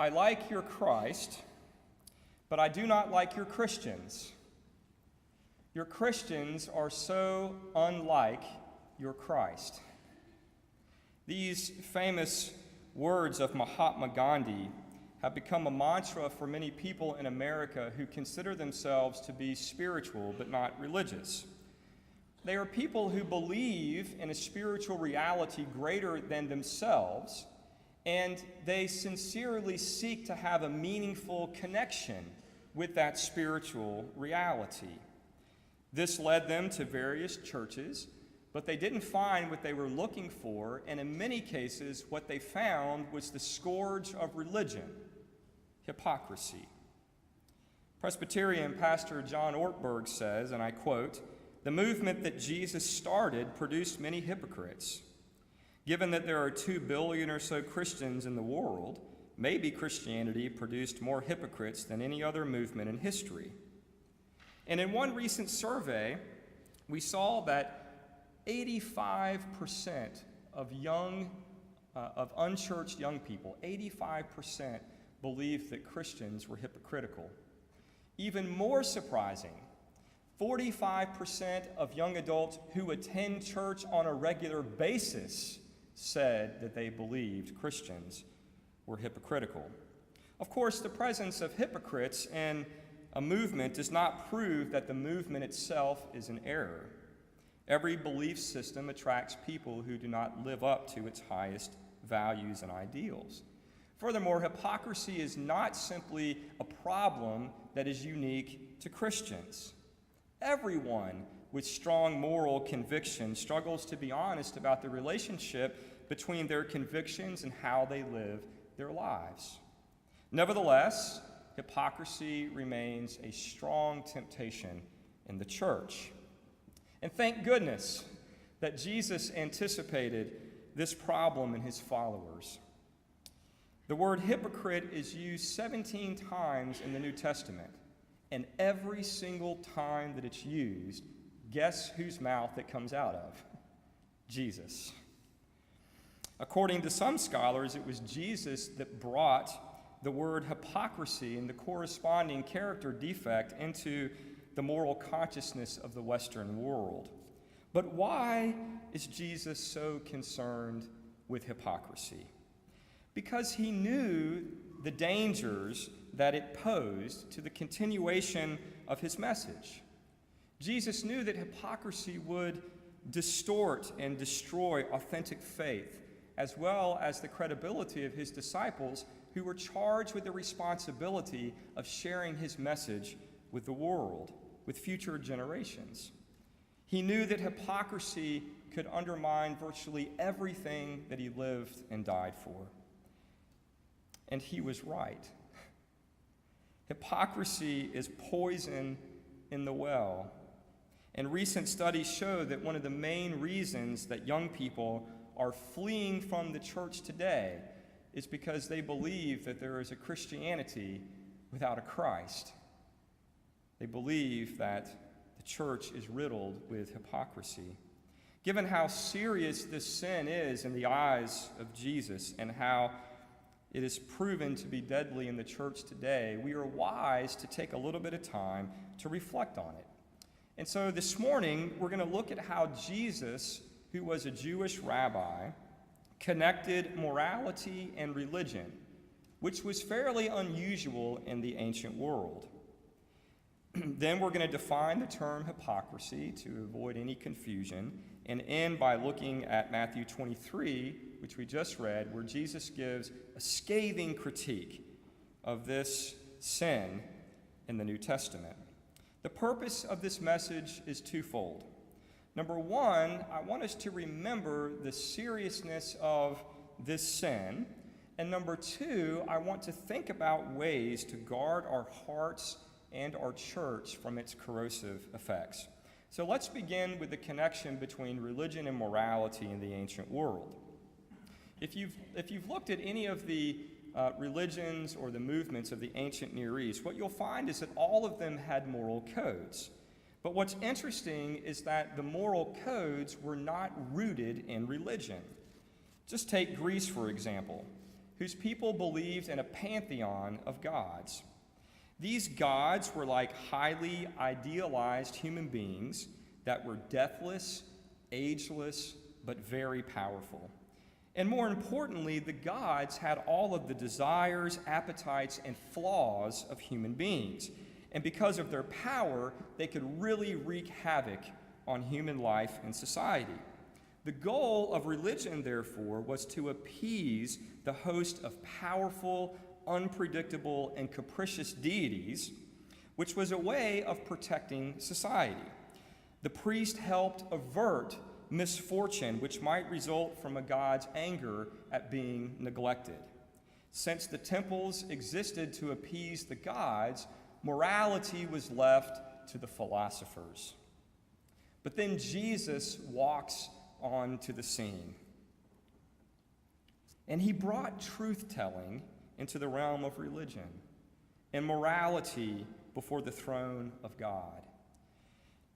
I like your Christ, but I do not like your Christians. Your Christians are so unlike your Christ. These famous words of Mahatma Gandhi have become a mantra for many people in America who consider themselves to be spiritual but not religious. They are people who believe in a spiritual reality greater than themselves, and they sincerely seek to have a meaningful connection with that spiritual reality. This led them to various churches, but they didn't find what they were looking for, and in many cases, what they found was the scourge of religion: hypocrisy. Presbyterian pastor John Ortberg says, and I quote, "The movement that Jesus started produced many hypocrites. Given that there are 2 billion or so Christians in the world, maybe Christianity produced more hypocrites than any other movement in history." And in one recent survey, we saw that 85% of unchurched young people, 85% believed that Christians were hypocritical. Even more surprising, 45% of young adults who attend church on a regular basis said that they believed Christians were hypocritical. Of course, the presence of hypocrites in a movement does not prove that the movement itself is in error. Every belief system attracts people who do not live up to its highest values and ideals. Furthermore, hypocrisy is not simply a problem that is unique to Christians. Everyone with strong moral conviction struggles to be honest about the relationship between their convictions and how they live their lives. Nevertheless, hypocrisy remains a strong temptation in the church. And thank goodness that Jesus anticipated this problem in his followers. The word hypocrite is used 17 times in the New Testament, and every single time that it's used, guess whose mouth it comes out of? Jesus. According to some scholars, it was Jesus that brought the word hypocrisy and the corresponding character defect into the moral consciousness of the Western world. But why is Jesus so concerned with hypocrisy? Because he knew the dangers that it posed to the continuation of his message. Jesus knew that hypocrisy would distort and destroy authentic faith, as well as the credibility of his disciples, who were charged with the responsibility of sharing his message with the world, with future generations. He knew that hypocrisy could undermine virtually everything that he lived and died for. And he was right. Hypocrisy is poison in the well. And recent studies show that one of the main reasons that young people are fleeing from the church today is because they believe that there is a Christianity without a Christ. They believe that the church is riddled with hypocrisy. Given how serious this sin is in the eyes of Jesus and how it is proven to be deadly in the church today, we are wise to take a little bit of time to reflect on it. And so this morning, we're going to look at how Jesus, who was a Jewish rabbi, connected morality and religion, which was fairly unusual in the ancient world. Then we're going to define the term hypocrisy to avoid any confusion, and end by looking at Matthew 23, which we just read, where Jesus gives a scathing critique of this sin in the New Testament. The purpose of this message is twofold. Number one, I want us to remember the seriousness of this sin. And number two, I want to think about ways to guard our hearts and our church from its corrosive effects. So let's begin with the connection between religion and morality in the ancient world. If you've looked at any of the religions or the movements of the ancient Near East, what you'll find is that all of them had moral codes. But what's interesting is that the moral codes were not rooted in religion. Just take Greece, for example, whose people believed in a pantheon of gods. These gods were like highly idealized human beings that were deathless, ageless, but very powerful. And more importantly, the gods had all of the desires, appetites, and flaws of human beings. And because of their power, they could really wreak havoc on human life and society. The goal of religion, therefore, was to appease the host of powerful, unpredictable, and capricious deities, which was a way of protecting society. The priest helped avert misfortune, which might result from a god's anger at being neglected. Since the temples existed to appease the gods, morality was left to the philosophers. But then Jesus walks onto the scene, and he brought truth-telling into the realm of religion and morality before the throne of God.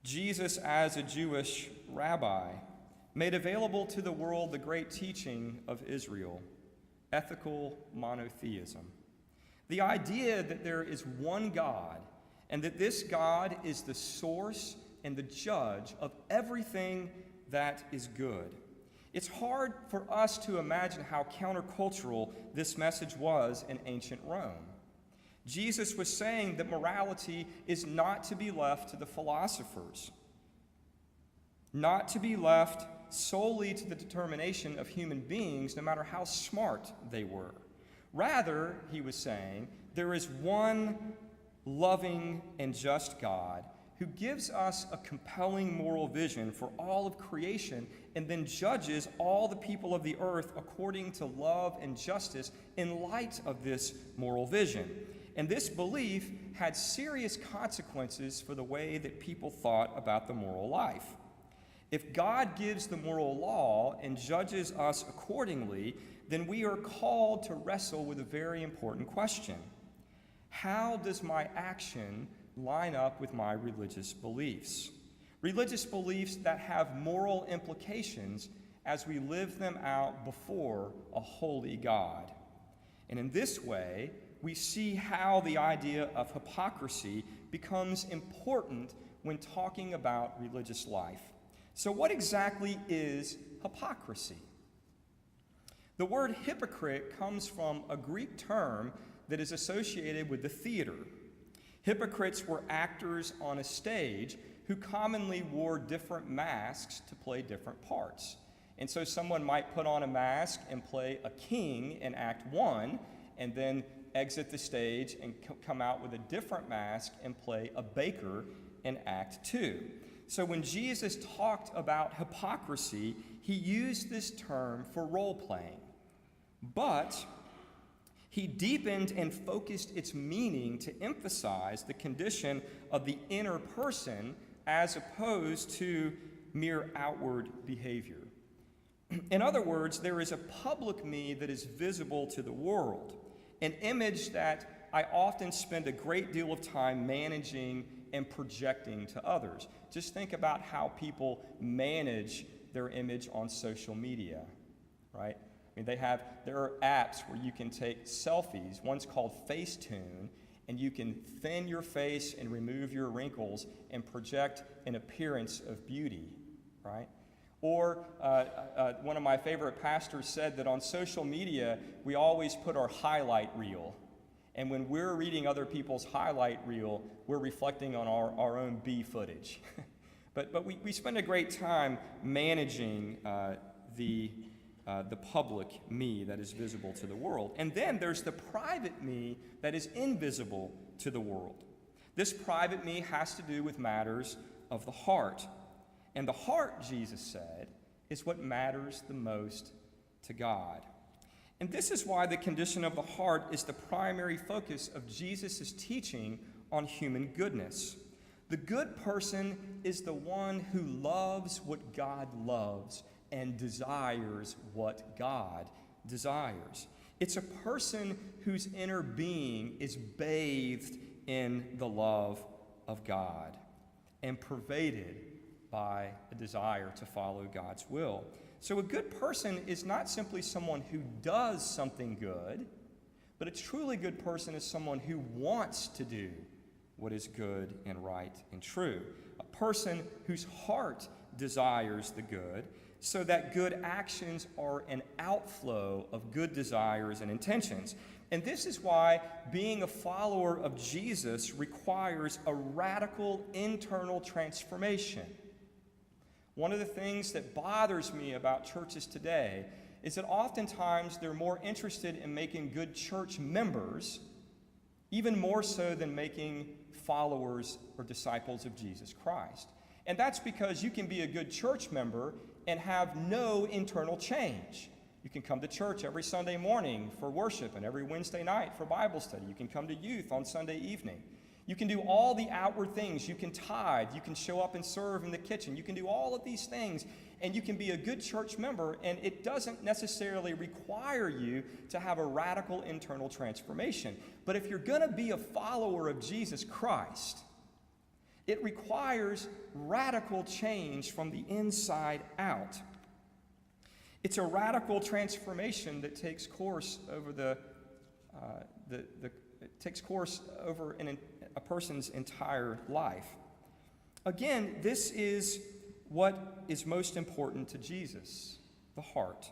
Jesus, as a Jewish rabbi, made available to the world the great teaching of Israel, ethical monotheism. The idea that there is one God and that this God is the source and the judge of everything that is good. It's hard for us to imagine how countercultural this message was in ancient Rome. Jesus was saying that morality is not to be left to the philosophers, not to be left solely to the determination of human beings, no matter how smart they were. Rather, he was saying, there is one loving and just God who gives us a compelling moral vision for all of creation and then judges all the people of the earth according to love and justice in light of this moral vision. And this belief had serious consequences for the way that people thought about the moral life. If God gives the moral law and judges us accordingly, then we are called to wrestle with a very important question. How does my action line up with my religious beliefs? Religious beliefs that have moral implications as we live them out before a holy God. And in this way, we see how the idea of hypocrisy becomes important when talking about religious life. So what exactly is hypocrisy? The word hypocrite comes from a Greek term that is associated with the theater. Hypocrites were actors on a stage who commonly wore different masks to play different parts. And so someone might put on a mask and play a king in Act 1, and then exit the stage and come out with a different mask and play a baker in Act 2. So when Jesus talked about hypocrisy, he used this term for role-playing. But he deepened and focused its meaning to emphasize the condition of the inner person as opposed to mere outward behavior. In other words, there is a public me that is visible to the world, an image that I often spend a great deal of time managing and projecting to others. Just think about how people manage their image on social media, right? I mean, there are apps where you can take selfies. One's called Facetune, and you can thin your face and remove your wrinkles and project an appearance of beauty, right? Or one of my favorite pastors said that on social media, we always put our highlight reel. And when we're reading other people's highlight reel, we're reflecting on our own B footage. but we spend a great time managing the public me that is visible to the world. And then there's the private me that is invisible to the world. This private me has to do with matters of the heart. And the heart, Jesus said, is what matters the most to God. And this is why the condition of the heart is the primary focus of Jesus' teaching on human goodness. The good person is the one who loves what God loves and desires what God desires. It's a person whose inner being is bathed in the love of God and pervaded by a desire to follow God's will. So a good person is not simply someone who does something good, but a truly good person is someone who wants to do what is good and right and true. A person whose heart desires the good, so that good actions are an outflow of good desires and intentions. And this is why being a follower of Jesus requires a radical internal transformation. One of the things that bothers me about churches today is that oftentimes they're more interested in making good church members, even more so than making followers or disciples of Jesus Christ. And that's because you can be a good church member and have no internal change. You can come to church every Sunday morning for worship and every Wednesday night for Bible study. You can come to youth on Sunday evening. You can do all the outward things. You can tithe. You can show up and serve in the kitchen. You can do all of these things, and you can be a good church member, and it doesn't necessarily require you to have a radical internal transformation. But if you're going to be a follower of Jesus Christ, it requires radical change from the inside out. It's a radical transformation that takes course over a person's entire life. Again, this is what is most important to Jesus, the heart.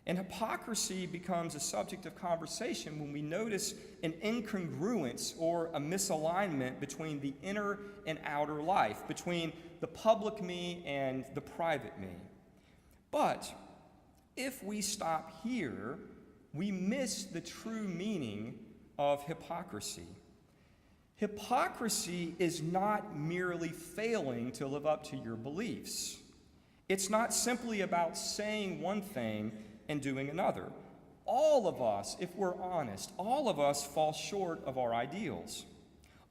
And hypocrisy becomes a subject of conversation when we notice an incongruence or a misalignment between the inner and outer life, between the public me and the private me. But if we stop here, we miss the true meaning of hypocrisy. Hypocrisy is not merely failing to live up to your beliefs. It's not simply about saying one thing and doing another. All of us, if we're honest, all of us fall short of our ideals.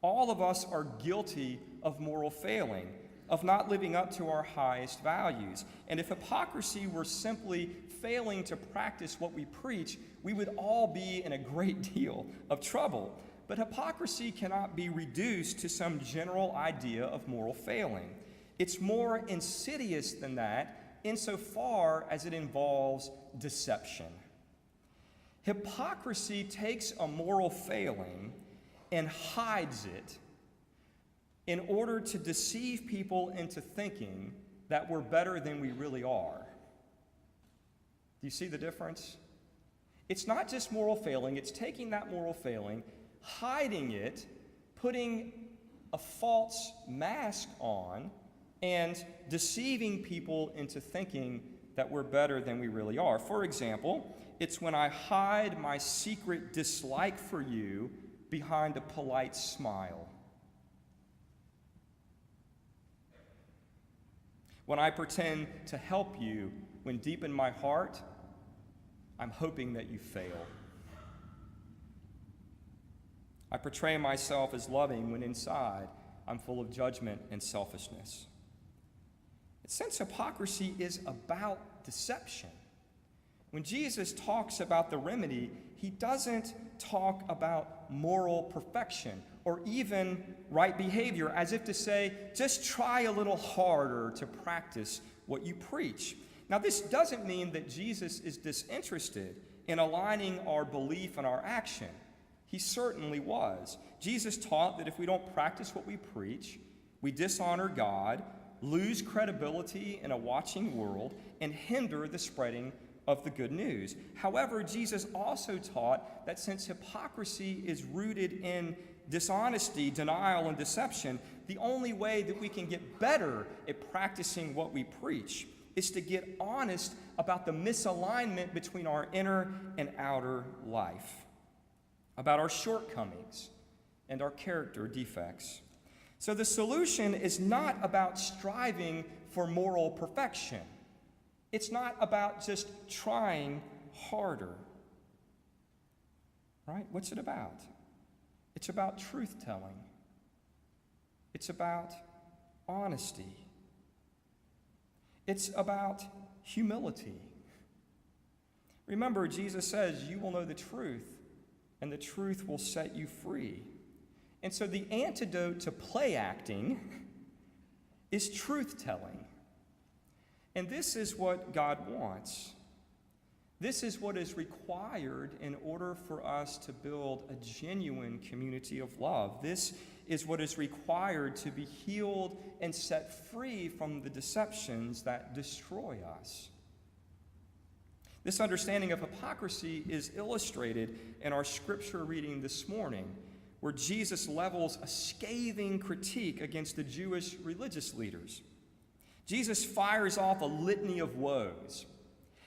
All of us are guilty of moral failing, of not living up to our highest values. And if hypocrisy were simply failing to practice what we preach, we would all be in a great deal of trouble. But hypocrisy cannot be reduced to some general idea of moral failing. It's more insidious than that insofar as it involves deception. Hypocrisy takes a moral failing and hides it in order to deceive people into thinking that we're better than we really are. Do you see the difference? It's not just moral failing, it's taking that moral failing, hiding it, putting a false mask on, and deceiving people into thinking that we're better than we really are. For example, it's when I hide my secret dislike for you behind a polite smile. When I pretend to help you when deep in my heart, I'm hoping that you fail. I portray myself as loving when inside I'm full of judgment and selfishness. Since hypocrisy is about deception, when Jesus talks about the remedy, he doesn't talk about moral perfection or even right behavior, as if to say, just try a little harder to practice what you preach. Now, this doesn't mean that Jesus is disinterested in aligning our belief and our action. He certainly was. Jesus taught that if we don't practice what we preach, we dishonor God, lose credibility in a watching world, and hinder the spreading of the good news. However, Jesus also taught that since hypocrisy is rooted in dishonesty, denial, and deception, the only way that we can get better at practicing what we preach is to get honest about the misalignment between our inner and outer life, about our shortcomings and our character defects. So the solution is not about striving for moral perfection. It's not about just trying harder. Right? What's it about? It's about truth-telling. It's about honesty. It's about humility. Remember, Jesus says, you will know the truth, and the truth will set you free. And so the antidote to play acting is truth-telling. And this is what God wants. This is what is required in order for us to build a genuine community of love. This is what is required to be healed and set free from the deceptions that destroy us. This understanding of hypocrisy is illustrated in our scripture reading this morning, where Jesus levels a scathing critique against the Jewish religious leaders. Jesus fires off a litany of woes.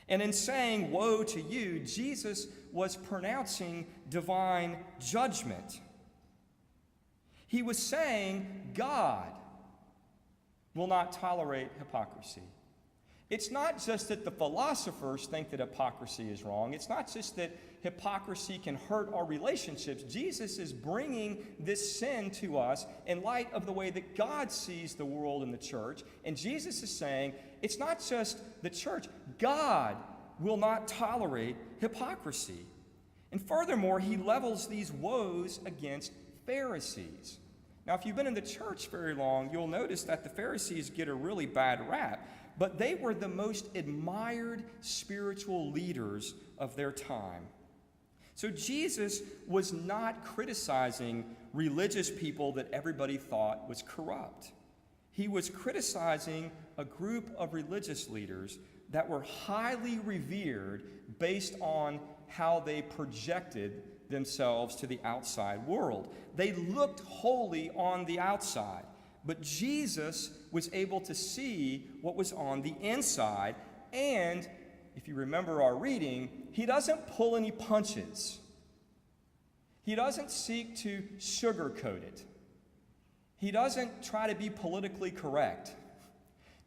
And in saying, "Woe to you," Jesus was pronouncing divine judgment. He was saying God will not tolerate hypocrisy. It's not just that the philosophers think that hypocrisy is wrong. It's not just that hypocrisy can hurt our relationships. Jesus is bringing this sin to us in light of the way that God sees the world and the church. And Jesus is saying, it's not just the church. God will not tolerate hypocrisy. And furthermore, he levels these woes against Pharisees. Now, if you've been in the church very long, you'll notice that the Pharisees get a really bad rap. But they were the most admired spiritual leaders of their time. So Jesus was not criticizing religious people that everybody thought was corrupt. He was criticizing a group of religious leaders that were highly revered based on how they projected themselves to the outside world. They looked holy on the outside. But Jesus was able to see what was on the inside. And if you remember our reading, he doesn't pull any punches. He doesn't seek to sugarcoat it. He doesn't try to be politically correct.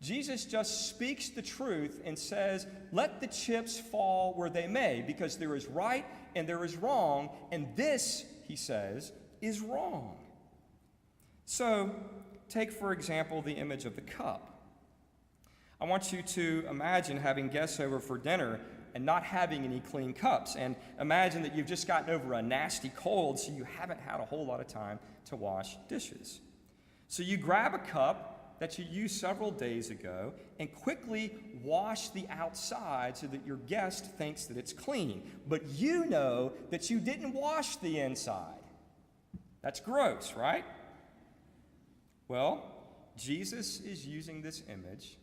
Jesus just speaks the truth and says, let the chips fall where they may, because there is right and there is wrong, and this, he says, is wrong. So, take, for example, the image of the cup. I want you to imagine having guests over for dinner and not having any clean cups. And imagine that you've just gotten over a nasty cold, so you haven't had a whole lot of time to wash dishes. So you grab a cup that you used several days ago and quickly wash the outside so that your guest thinks that it's clean. But you know that you didn't wash the inside. That's gross, right? Well, Jesus is using this image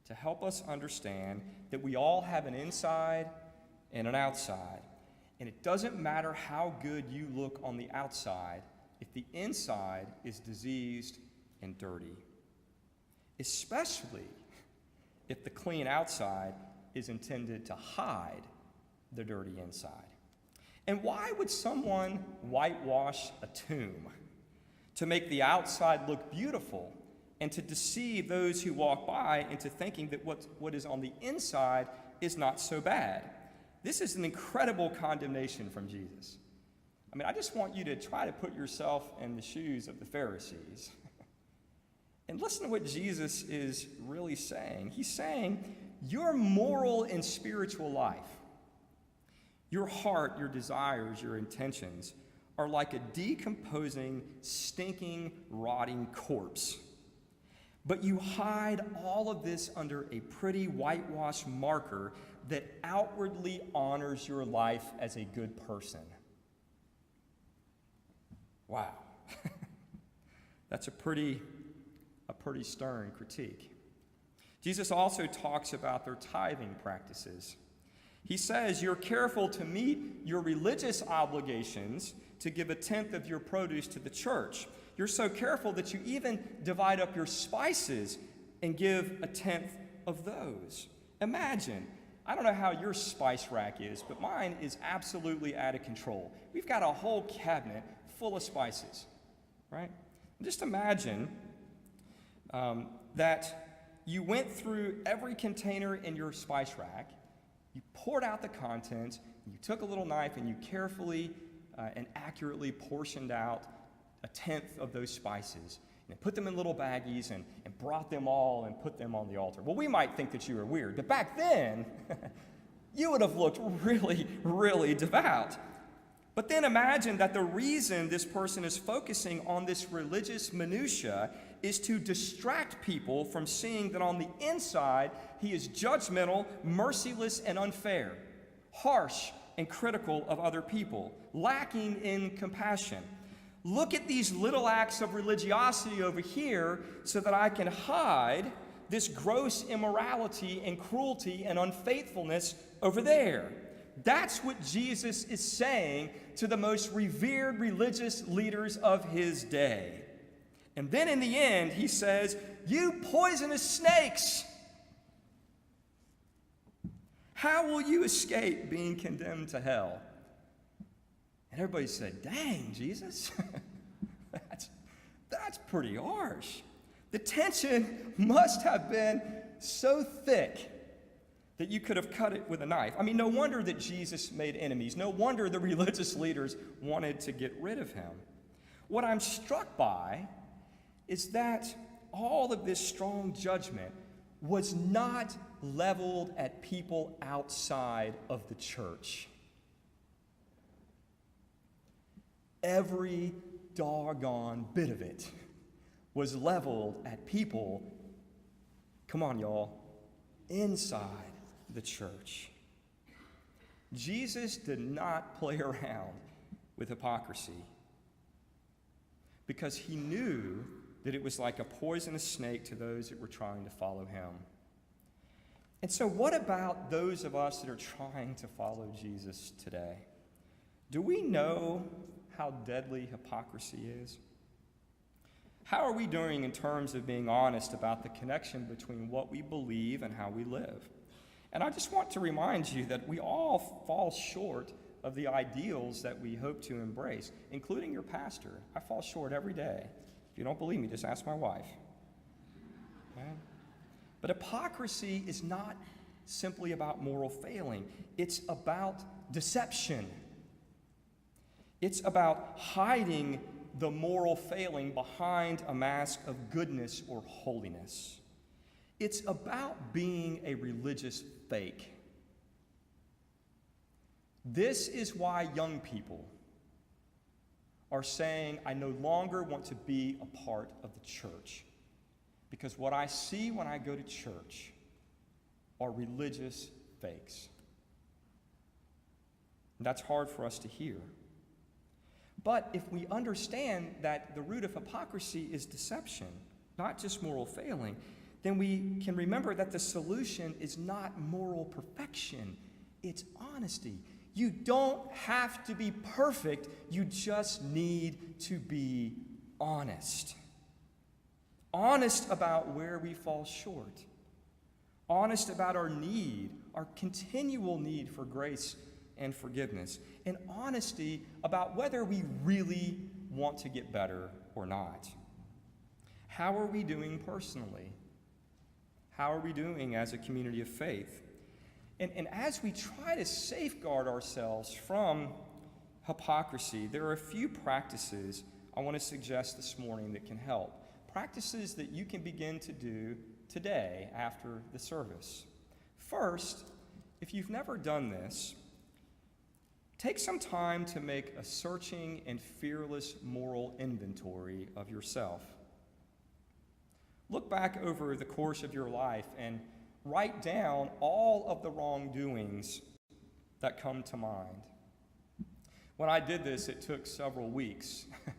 to help us understand that we all have an inside and an outside. And it doesn't matter how good you look on the outside if the inside is diseased and dirty, especially if the clean outside is intended to hide the dirty inside. And why would someone whitewash a tomb? To make the outside look beautiful and to deceive those who walk by into thinking that what is on the inside is not so bad. This is an incredible condemnation from Jesus. I mean, I just want you to try to put yourself in the shoes of the Pharisees. And listen to what Jesus is really saying. He's saying, your moral and spiritual life, your heart, your desires, your intentions, are like a decomposing, stinking, rotting corpse. But you hide all of this under a pretty whitewash marker that outwardly honors your life as a good person. Wow. That's a pretty stern critique. Jesus also talks about their tithing practices. He says you're careful to meet your religious obligations to give 1/10 of your produce to the church. You're so careful that you even divide up your spices and give 1/10 of those. Imagine, I don't know how your spice rack is, but mine is absolutely out of control. We've got a whole cabinet full of spices, right? Just imagine that you went through every container in your spice rack, you poured out the contents, you took a little knife and you carefully and accurately portioned out 1/10 of those spices and put them in little baggies and brought them all and put them on the altar. Well, we might think that you were weird, but back then, you would have looked really, really devout. But then imagine that the reason this person is focusing on this religious minutia is to distract people from seeing that on the inside he is judgmental, merciless, and unfair, harsh and critical of other people, lacking in compassion. Look at these little acts of religiosity over here so that I can hide this gross immorality and cruelty and unfaithfulness over there. That's what Jesus is saying to the most revered religious leaders of his day. And then in the end, he says, "You poisonous snakes! How will you escape being condemned to hell?" And everybody said, "Dang, Jesus, that's pretty harsh." The tension must have been so thick that you could have cut it with a knife. I mean, no wonder that Jesus made enemies. No wonder the religious leaders wanted to get rid of him. What I'm struck by is that all of this strong judgment was not leveled at people outside of the church. Every doggone bit of it was leveled at people, come on, y'all, inside the church. Jesus did not play around with hypocrisy because he knew that it was like a poisonous snake to those that were trying to follow him. And so what about those of us that are trying to follow Jesus today? Do we know how deadly hypocrisy is? How are we doing in terms of being honest about the connection between what we believe and how we live? And I just want to remind you that we all fall short of the ideals that we hope to embrace, including your pastor. I fall short every day. If you don't believe me, just ask my wife. Okay? But hypocrisy is not simply about moral failing. It's about deception. It's about hiding the moral failing behind a mask of goodness or holiness. It's about being a religious fake. This is why young people are saying, "I no longer want to be a part of the church, because what I see when I go to church are religious fakes." And that's hard for us to hear. But if we understand that the root of hypocrisy is deception, not just moral failing, then we can remember that the solution is not moral perfection, it's honesty. You don't have to be perfect, you just need to be honest. Honest about where we fall short. Honest about our need, our continual need for grace and forgiveness. And honesty about whether we really want to get better or not. How are we doing personally? How are we doing as a community of faith? And as we try to safeguard ourselves from hypocrisy, there are a few practices I want to suggest this morning that can help. Practices that you can begin to do today after the service. First, if you've never done this, take some time to make a searching and fearless moral inventory of yourself. Look back over the course of your life and write down all of the wrongdoings that come to mind. When I did this, it took several weeks. I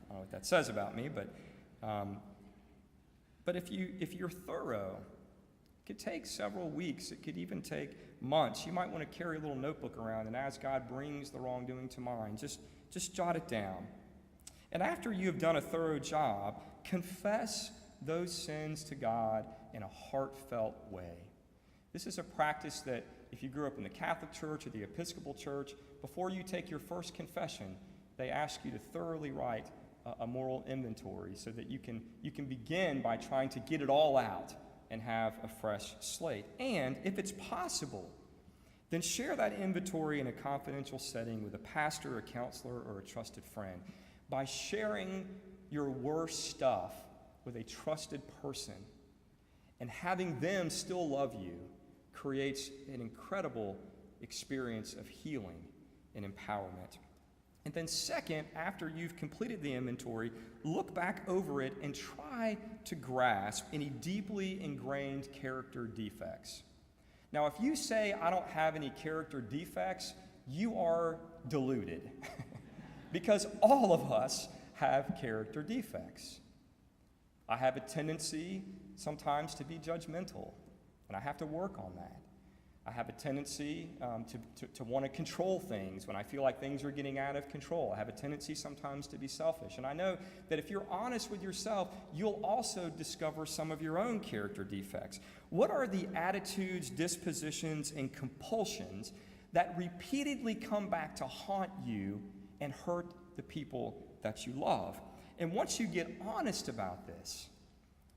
don't know what that says about me, but if you're thorough, it could take several weeks. It could even take months. You might want to carry a little notebook around, and as God brings the wrongdoing to mind, just jot it down. And after you have done a thorough job, confess those sins to God in a heartfelt way. This is a practice that if you grew up in the Catholic Church or the Episcopal Church, before you take your first confession, they ask you to thoroughly write a moral inventory so that you can begin by trying to get it all out and have a fresh slate. And if it's possible, then share that inventory in a confidential setting with a pastor, a counselor, or a trusted friend. By sharing your worst stuff with a trusted person and having them still love you creates an incredible experience of healing and empowerment. And then second, after you've completed the inventory, look back over it and try to grasp any deeply ingrained character defects. Now, if you say, I don't have any character defects, you are deluded. Because all of us have character defects. I have a tendency sometimes to be judgmental, and I have to work on that. I have a tendency to want to control things when I feel like things are getting out of control. I have a tendency sometimes to be selfish. And I know that if you're honest with yourself, you'll also discover some of your own character defects. What are the attitudes, dispositions, and compulsions that repeatedly come back to haunt you and hurt the people that you love? And once you get honest about this,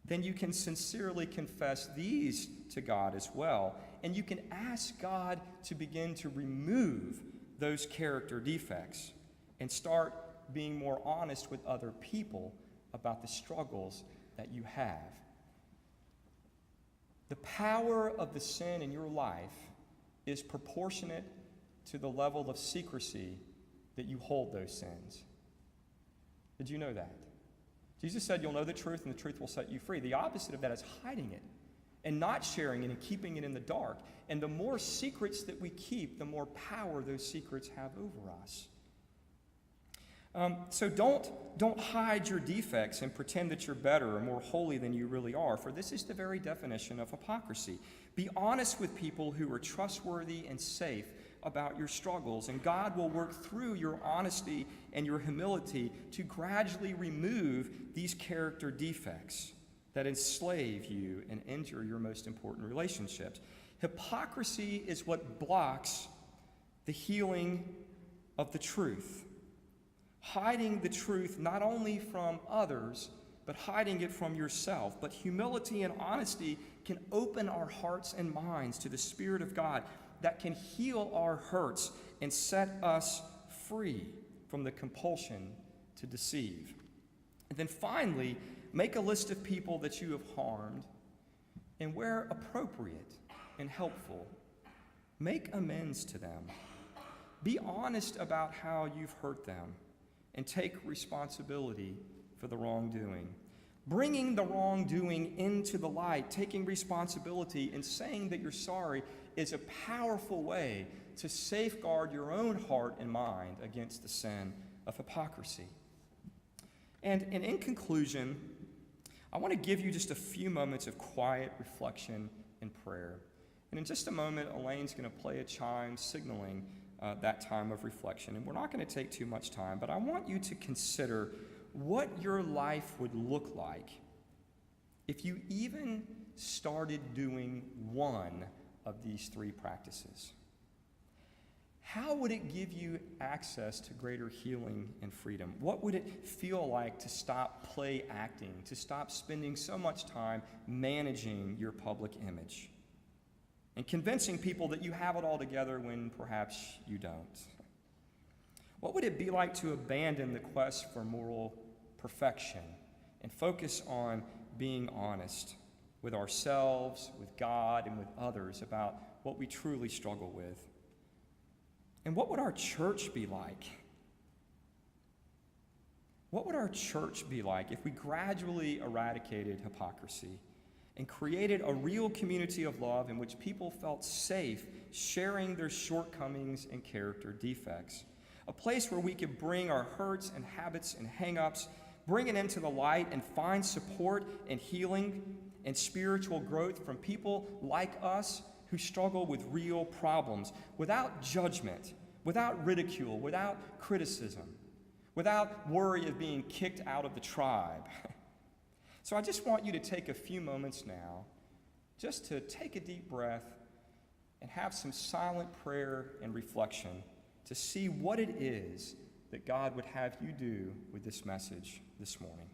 then you can sincerely confess these to God as well. And you can ask God to begin to remove those character defects and start being more honest with other people about the struggles that you have. The power of the sin in your life is proportionate to the level of secrecy that you hold those sins. Did you know that? Jesus said you'll know the truth and the truth will set you free. The opposite of that is hiding it and not sharing it and keeping it in the dark. And the more secrets that we keep, the more power those secrets have over us. So don't hide your defects and pretend that you're better or more holy than you really are, for this is the very definition of hypocrisy. Be honest with people who are trustworthy and safe about your struggles, and God will work through your honesty and your humility to gradually remove these character defects that enslave you and injure your most important relationships. Hypocrisy is what blocks the healing of the truth. Hiding the truth not only from others, but hiding it from yourself. But humility and honesty can open our hearts and minds to the Spirit of God that can heal our hurts and set us free from the compulsion to deceive. And then finally, make a list of people that you have harmed, and where appropriate and helpful, make amends to them. Be honest about how you've hurt them, and take responsibility for the wrongdoing. Bringing the wrongdoing into the light, taking responsibility, and saying that you're sorry is a powerful way to safeguard your own heart and mind against the sin of hypocrisy. And in conclusion, I want to give you just a few moments of quiet reflection and prayer. And in just a moment, Elaine's going to play a chime signaling that time of reflection. And we're not going to take too much time, but I want you to consider what your life would look like if you even started doing one of these three practices. How would it give you access to greater healing and freedom? What would it feel like to stop play acting, to stop spending so much time managing your public image and convincing people that you have it all together when perhaps you don't? What would it be like to abandon the quest for moral perfection and focus on being honest with ourselves, with God, and with others about what we truly struggle with? And what would our church be like? What would our church be like if we gradually eradicated hypocrisy and created a real community of love in which people felt safe sharing their shortcomings and character defects? A place where we could bring our hurts and habits and hang-ups, bring it into the light, and find support and healing and spiritual growth from people like us who struggle with real problems, without judgment, without ridicule, without criticism, without worry of being kicked out of the tribe. So I just want you to take a few moments now just to take a deep breath and have some silent prayer and reflection to see what it is that God would have you do with this message this morning.